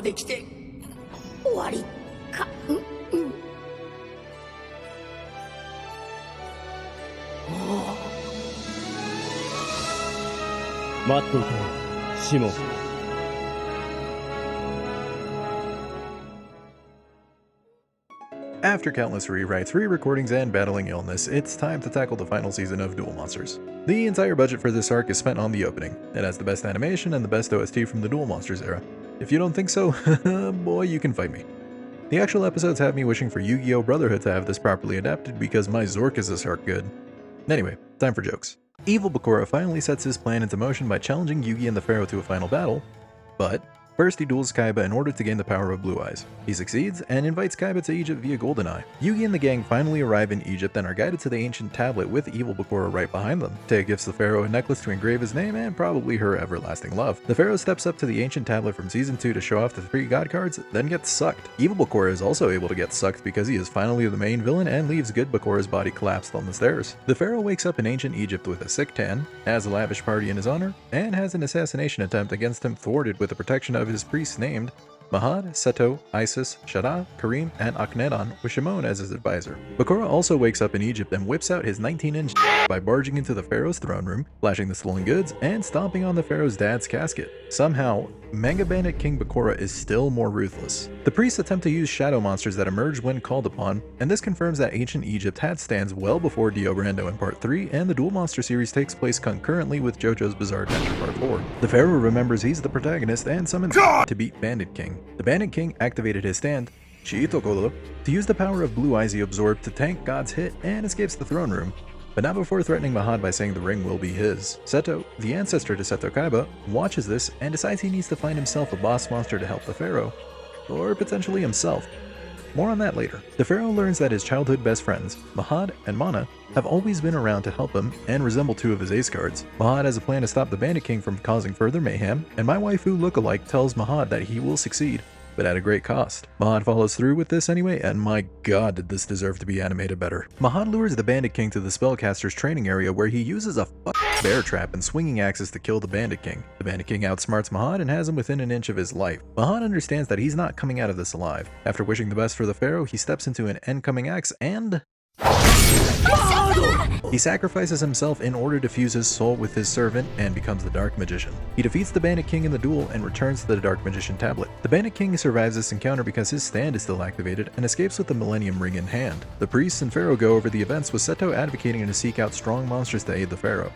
できて終わりか。待っていたよ、シモン。After countless rewrites, re-recordings, and battling illness, it's time to tackle the final season of Duel Monsters. The entire budget for this arc is spent on the opening. It has the best animation and the best OST from the Duel Monsters era. If you don't think so, boy, you can fight me. The actual episodes have me wishing for Yu-Gi-Oh! Brotherhood to have this properly adapted because my Zorc is this arc good. Anyway, time for jokes. Evil Bakura finally sets his plan into motion by challenging Yugi and the Pharaoh to a final battle, but first he duels Kaiba in order to gain the power of Blue Eyes. He succeeds and invites Kaiba to Egypt via Goldeneye. Yugi and the gang finally arrive in Egypt and are guided to the ancient tablet with Evil Bakura right behind them. Taya gives the Pharaoh a necklace to engrave his name and probably her everlasting love. The Pharaoh steps up to the ancient tablet from season 2 to show off the 3 god cards, then gets sucked. Evil Bakura is also able to get sucked because he is finally the main villain and leaves good Bakura's body collapsed on the stairs. The Pharaoh wakes up in ancient Egypt with a sick tan, has a lavish party in his honor, and has an assassination attempt against him thwarted with the protection of his priests named Mahad, Seto, Isis, Shada, Karim, and Akhenaton, with Shimon as his advisor. Bakura also wakes up in Egypt and whips out his 19-inch by barging into the Pharaoh's throne room, flashing the stolen goods, and stomping on the Pharaoh's dad's casket. Somehow, Manga Bandit King Bakura is still more ruthless. The priests attempt to use shadow monsters that emerge when called upon, and this confirms that ancient Egypt had stands well before Dio Brando in Part 3, and the Duel Monster series takes place concurrently with JoJo's Bizarre Adventure Part 4. The Pharaoh remembers he's the protagonist and summons to beat Bandit King. The Bandit King activated his stand, Shiitokoro, to use the power of Blue Eyes he absorbed to tank God's hit and escapes the throne room, but not before threatening Mahad by saying the ring will be his. Seto, the ancestor to Seto Kaiba, watches this and decides he needs to find himself a boss monster to help the Pharaoh, or potentially himself. More on that later. The Pharaoh learns that his childhood best friends, Mahad and Mana, have always been around to help him and resemble 2 of his ace cards. Mahad has a plan to stop the Bandit King from causing further mayhem, and my waifu lookalike tells Mahad that he will succeed, but at a great cost. Mahad follows through with this anyway, and my god did this deserve to be animated better. Mahad lures the Bandit King to the spellcaster's training area where he uses a bear trap and swinging axes to kill the Bandit King. The Bandit King outsmarts Mahad and has him within an inch of his life. Mahad understands that he's not coming out of this alive. After wishing the best for the Pharaoh, he steps into an incoming axe and he sacrifices himself in order to fuse his soul with his servant and becomes the Dark Magician. He defeats the Bandit King in the duel and returns to the Dark Magician tablet. The Bandit King survives this encounter because his stand is still activated and escapes with the Millennium Ring in hand. The priests and Pharaoh go over the events with Seto advocating to seek out strong monsters to aid the Pharaoh.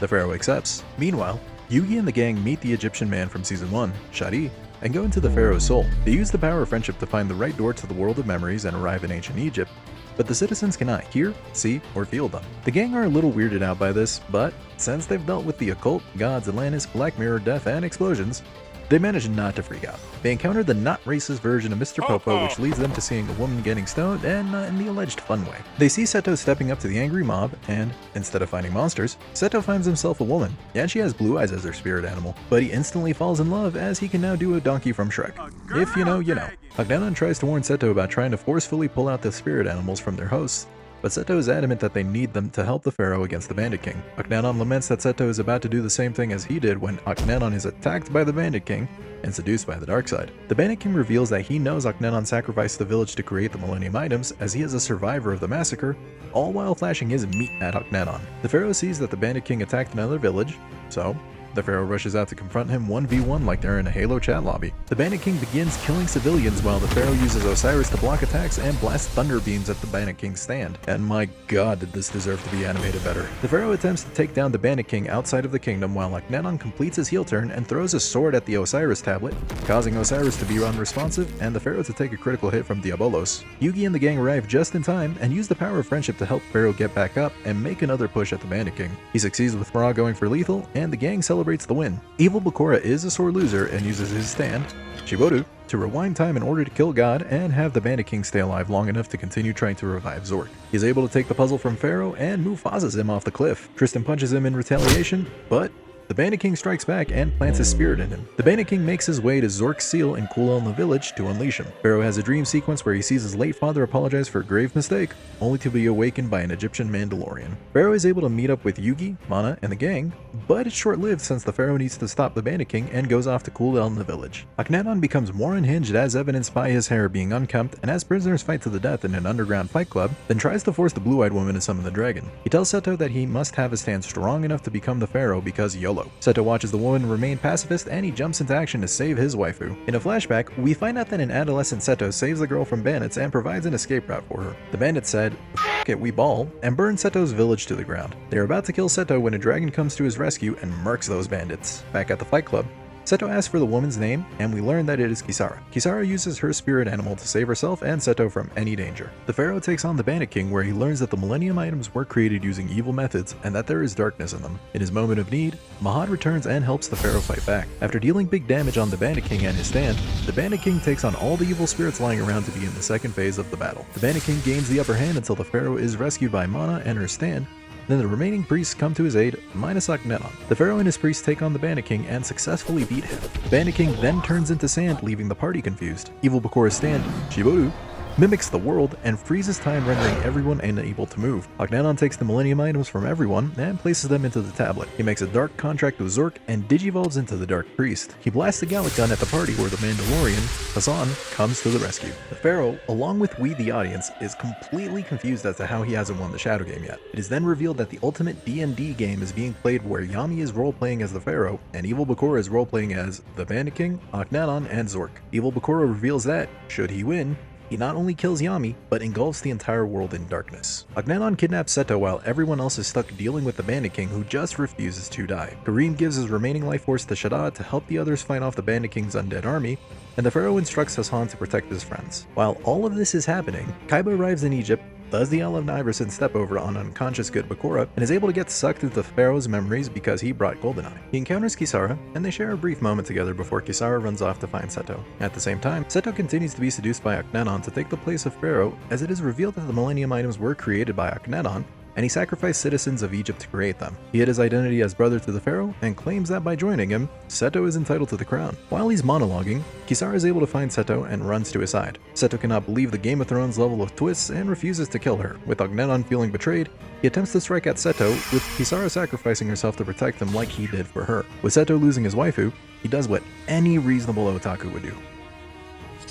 The Pharaoh accepts. Meanwhile, Yugi and the gang meet the Egyptian man from season 1, Shadi, and go into the Pharaoh's soul. They use the power of friendship to find the right door to the world of memories and arrive in ancient Egypt, but the citizens cannot hear, see, or feel them. The gang are a little weirded out by this, but since they've dealt with the occult, gods, Atlantis, Black Mirror, death, and explosions, they manage not to freak out. They encounter the not racist version of Mr. Popo, which leads them to seeing a woman getting stoned, and not in the alleged fun way. They see Seto stepping up to the angry mob, and instead of finding monsters, Seto finds himself a woman, and she has Blue Eyes as her spirit animal. But he instantly falls in love as he can now do a donkey from Shrek. If you know, you know. Akhenaton tries to warn Seto about trying to forcefully pull out the spirit animals from their hosts, but Seto is adamant that they need them to help the Pharaoh against the Bandit King. Akhenaton laments that Seto is about to do the same thing as he did when Akhenaton is attacked by the Bandit King and seduced by the dark side. The Bandit King reveals that he knows Akhenaton sacrificed the village to create the Millennium Items as he is a survivor of the massacre, all while flashing his meat at Akhenaton. The Pharaoh sees that the Bandit King attacked another village, so the Pharaoh rushes out to confront him 1v1 like they're in a Halo chat lobby. The Bandit King begins killing civilians while the Pharaoh uses Osiris to block attacks and blast thunder beams at the Bandit King's stand. And my god did this deserve to be animated better. The Pharaoh attempts to take down the Bandit King outside of the kingdom while Akhenaton completes his heel turn and throws a sword at the Osiris tablet, causing Osiris to be unresponsive and the Pharaoh to take a critical hit from Diabolos. Yugi and the gang arrive just in time and use the power of friendship to help Pharaoh get back up and make another push at the Bandit King. He succeeds with Ra going for lethal, and the gang celebrates the win. Evil Bakura is a sore loser and uses his stand, Shiboru, to rewind time in order to kill God and have the Bandit King stay alive long enough to continue trying to revive Zorc. He's able to take the puzzle from Pharaoh and Mufasa's him off the cliff. Tristan punches him in retaliation, but The Bandit King strikes back and plants his spirit in him. The Bandit King makes his way to Zorc's seal in Kulelna village to unleash him. Pharaoh has a dream sequence where he sees his late father apologize for a grave mistake, only to be awakened by an Egyptian Mandalorian. Pharaoh is able to meet up with Yugi, Mana, and the gang, but it's short-lived since the Pharaoh needs to stop the Bandit King and goes off to Kulelna village. Akhenaton becomes more unhinged as evidenced by his hair being unkempt, and as prisoners fight to the death in an underground fight club, then tries to force the blue-eyed woman to summon the dragon. He tells Seto that he must have a stand strong enough to become the Pharaoh because YOLO. Seto watches the woman remain pacifist and he jumps into action to save his waifu. In a flashback, we find out that an adolescent Seto saves the girl from bandits and provides an escape route for her. The bandits said, "F it, we ball," and burn Seto's village to the ground. They are about to kill Seto when a dragon comes to his rescue and murks those bandits. Back at the fight club, Seto asks for the woman's name, and we learn that it is Kisara. Kisara uses her spirit animal to save herself and Seto from any danger. The Pharaoh takes on the Bandit King, where he learns that the Millennium items were created using evil methods and that there is darkness in them. In his moment of need, Mahad returns and helps the Pharaoh fight back. After dealing big damage on the Bandit King and his stand, the Bandit King takes on all the evil spirits lying around to begin the second phase of the battle. The Bandit King gains the upper hand until the Pharaoh is rescued by Mana and her stand. Then the remaining priests come to his aid, minus Akhenaton. The Pharaoh and his priests take on the Bandit King and successfully beat him. The Bandit King then turns into sand, leaving the party confused. Evil Bakura's stand, Shiboru, mimics the world and freezes time, rendering everyone unable to move. Akhenaton takes the Millennium items from everyone and places them into the tablet. He makes a dark contract with Zorc and digivolves into the Dark Priest. He blasts the Gallic gun at the party where the Mandalorian, Hassan, comes to the rescue. The Pharaoh, along with we the audience, is completely confused as to how he hasn't won the Shadow game yet. It is then revealed that the ultimate D&D game is being played where Yami is role-playing as the Pharaoh and Evil Bakura is role-playing as the Bandit King, Akhenaton, and Zorc. Evil Bakura reveals that, should he win, he not only kills Yami, but engulfs the entire world in darkness. Akhenaton kidnaps Seto while everyone else is stuck dealing with the Bandit King, who just refuses to die. Kareem gives his remaining life force to Shaddad to help the others fight off the Bandit King's undead army, and the Pharaoh instructs Hassan to protect his friends. While all of this is happening, Kaiba arrives in Egypt, does the Allen Iverson step over on unconscious good Bakura, and is able to get sucked into the Pharaoh's memories because he brought Goldeneye. He encounters Kisara, and they share a brief moment together before Kisara runs off to find Seto. At the same time, Seto continues to be seduced by Akhenaton to take the place of Pharaoh, as it is revealed that the Millennium items were created by Akhenaton, and he sacrificed citizens of Egypt to create them. He hid his identity as brother to the Pharaoh, and claims that by joining him, Seto is entitled to the crown. While he's monologuing, Kisara is able to find Seto and runs to his side. Seto cannot believe the Game of Thrones level of twists and refuses to kill her. With Akhenaton feeling betrayed, he attempts to strike at Seto, with Kisara sacrificing herself to protect him like he did for her. With Seto losing his waifu, he does what any reasonable otaku would do.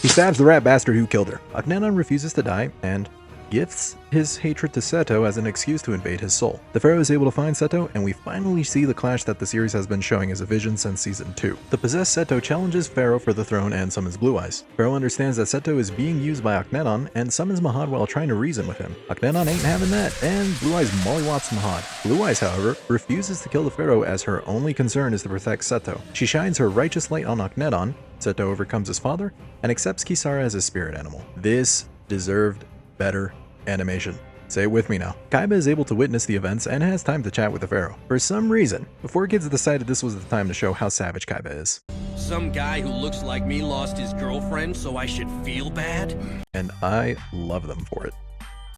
He stabs the rat bastard who killed her. Akhenaton refuses to die, and gifts his hatred to Seto as an excuse to invade his soul. The Pharaoh is able to find Seto, and we finally see the clash that the series has been showing as a vision since season 2. The possessed Seto challenges Pharaoh for the throne and summons Blue Eyes. Pharaoh understands that Seto is being used by Akhenaton and summons Mahad while trying to reason with him. Akhenaton ain't having that, and Blue Eyes mollywops Mahad. Blue Eyes, however, refuses to kill the Pharaoh as her only concern is to protect Seto. She shines her righteous light on Akhenaton, Seto overcomes his father, and accepts Kisara as his spirit animal. This deserved better animation. Say it with me now. Kaiba is able to witness the events and has time to chat with the Pharaoh. For some reason, the 4Kids decided this was the time to show how savage Kaiba is. Some guy who looks like me lost his girlfriend, so I should feel bad? And I love them for it.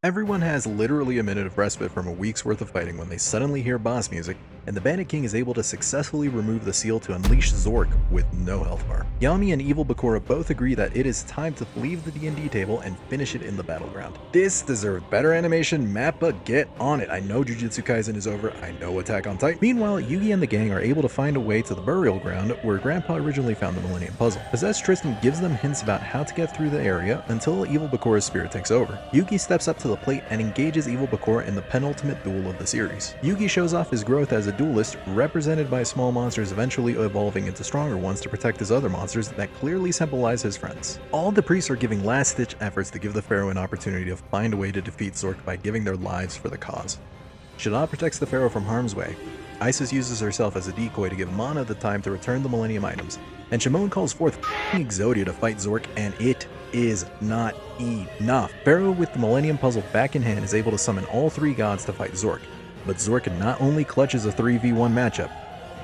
Everyone has literally a minute of respite from a week's worth of fighting when they suddenly hear boss music, and the Bandit King is able to successfully remove the seal to unleash Zorc with no health bar. Yami and Evil Bakura both agree that it is time to leave the D&D table and finish it in the battleground. This deserved better animation. Mappa, get on it. I know Jujutsu Kaisen is over. I know Attack on Titan. Meanwhile, Yugi and the gang are able to find a way to the burial ground where Grandpa originally found the Millennium Puzzle. Possessed Tristan gives them hints about how to get through the area until Evil Bakura's spirit takes over. Yugi steps up to the plate and engages Evil Bakura in the penultimate duel of the series. Yugi shows off his growth as a duelist, represented by small monsters eventually evolving into stronger ones to protect his other monsters that clearly symbolize his friends. All the priests are giving last-ditch efforts to give the Pharaoh an opportunity to find a way to defeat Zorc by giving their lives for the cause. Shaddad protects the Pharaoh from harm's way. Isis uses herself as a decoy to give Mana the time to return the Millennium items, and Shimon calls forth Exodia to fight Zorc, and it is not enough. Pharaoh, with the Millennium Puzzle back in hand, is able to summon all 3 gods to fight Zorc, but Zorc not only clutches a 3v1 matchup,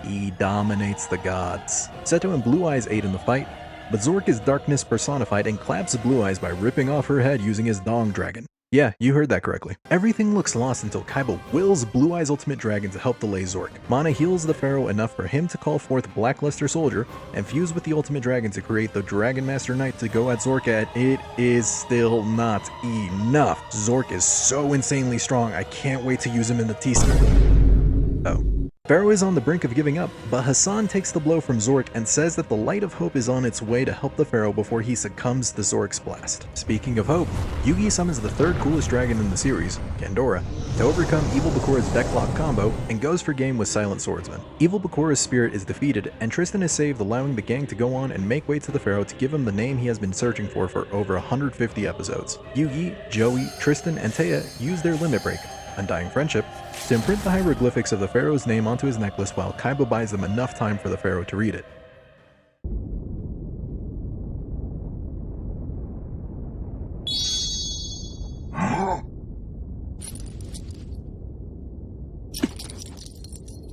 he dominates the gods. Seto and Blue Eyes aid in the fight, but Zorc is darkness personified and claps Blue Eyes by ripping off her head using his Dong Dragon. Yeah, you heard that correctly. Everything looks lost until Kaiba wills Blue Eye's ultimate dragon to help delay Zorc. Mana heals the pharaoh enough for him to call forth Blackluster Soldier and fuse with the ultimate dragon to create the Dragon Master Knight to go at Zorc at. It is still not enough. Zorc is so insanely strong, I can't wait to use him in the TC. Oh. Pharaoh is on the brink of giving up, but Hassan takes the blow from Zorc and says that the light of hope is on its way to help the pharaoh before he succumbs to Zorc's blast. Speaking of hope, Yugi summons the third coolest dragon in the series, Gandora, to overcome Evil Bakura's Decklock combo and goes for game with Silent Swordsman. Evil Bakura's spirit is defeated and Tristan is saved, allowing the gang to go on and make way to the pharaoh to give him the name he has been searching for over 150 episodes. Yugi, Joey, Tristan, and Taya use their limit break, Undying Friendship, to imprint the hieroglyphics of the pharaoh's name onto his necklace while Kaiba buys them enough time for the pharaoh to read it.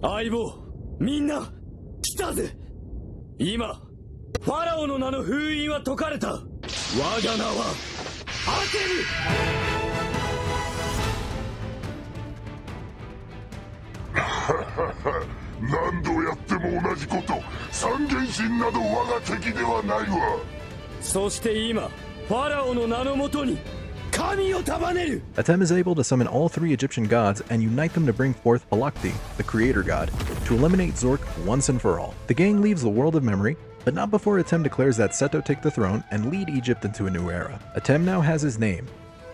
Aibo, minna, kita ze. Ima, Pharaoh no na no fuin wa tokareta. Waga na wa ateru. 何度やっても同じこと。三原神など我が敵ではないわ。そして今、ファラオの名のもとに神を束ねる。 Atem is able to summon all three Egyptian gods and unite them to bring forth Palakti, the creator god, to eliminate Zorc once and for all. The gang leaves the world of memory, but not before Atem declares that Seto take the throne and lead Egypt into a new era. Atem now has his name,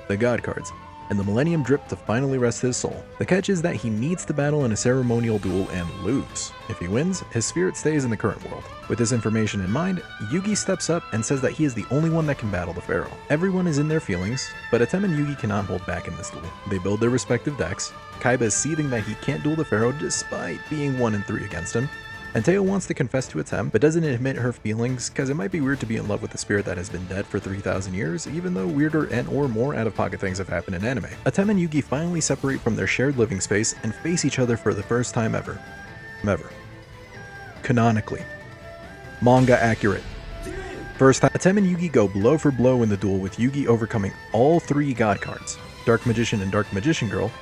the God Cards, and the Millennium Drip to finally rest his soul. The catch is that he needs to battle in a ceremonial duel and lose. If he wins, his spirit stays in the current world. With this information in mind, Yugi steps up and says that he is the only one that can battle the pharaoh. Everyone is in their feelings, but Atem and Yugi cannot hold back in this duel. They build their respective decks. Kaiba is seething that he can't duel the pharaoh despite being 1-3 against him. And Teo wants to confess to Atem, but doesn't admit her feelings because it might be weird to be in love with a spirit that has been dead for 3,000 years, even though weirder and or more out-of-pocket things have happened in anime. Atem and Yugi finally separate from their shared living space and face each other for the first time ever. Canonically. Manga accurate. First time, Atem and Yugi go blow for blow in the duel, with Yugi overcoming all three God cards, Dark Magician and Dark Magician Girl,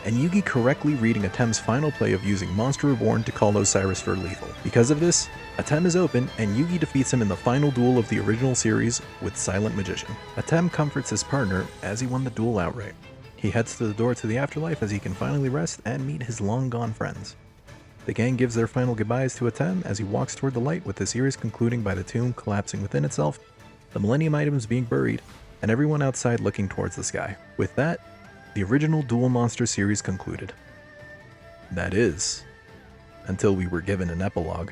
and Yugi correctly reading Atem's final play of using Monster Reborn to call Osiris for lethal. Because of this, Atem is open and Yugi defeats him in the final duel of the original series with Silent Magician. Atem comforts his partner as he won the duel outright. He heads to the door to the afterlife as he can finally rest and meet his long-gone friends. The gang gives their final goodbyes to Atem as he walks toward the light, with the series concluding by the tomb collapsing within itself, the Millennium items being buried, and everyone outside looking towards the sky. With that, the original Duel Monsters series concluded. That is, until we were given an epilogue.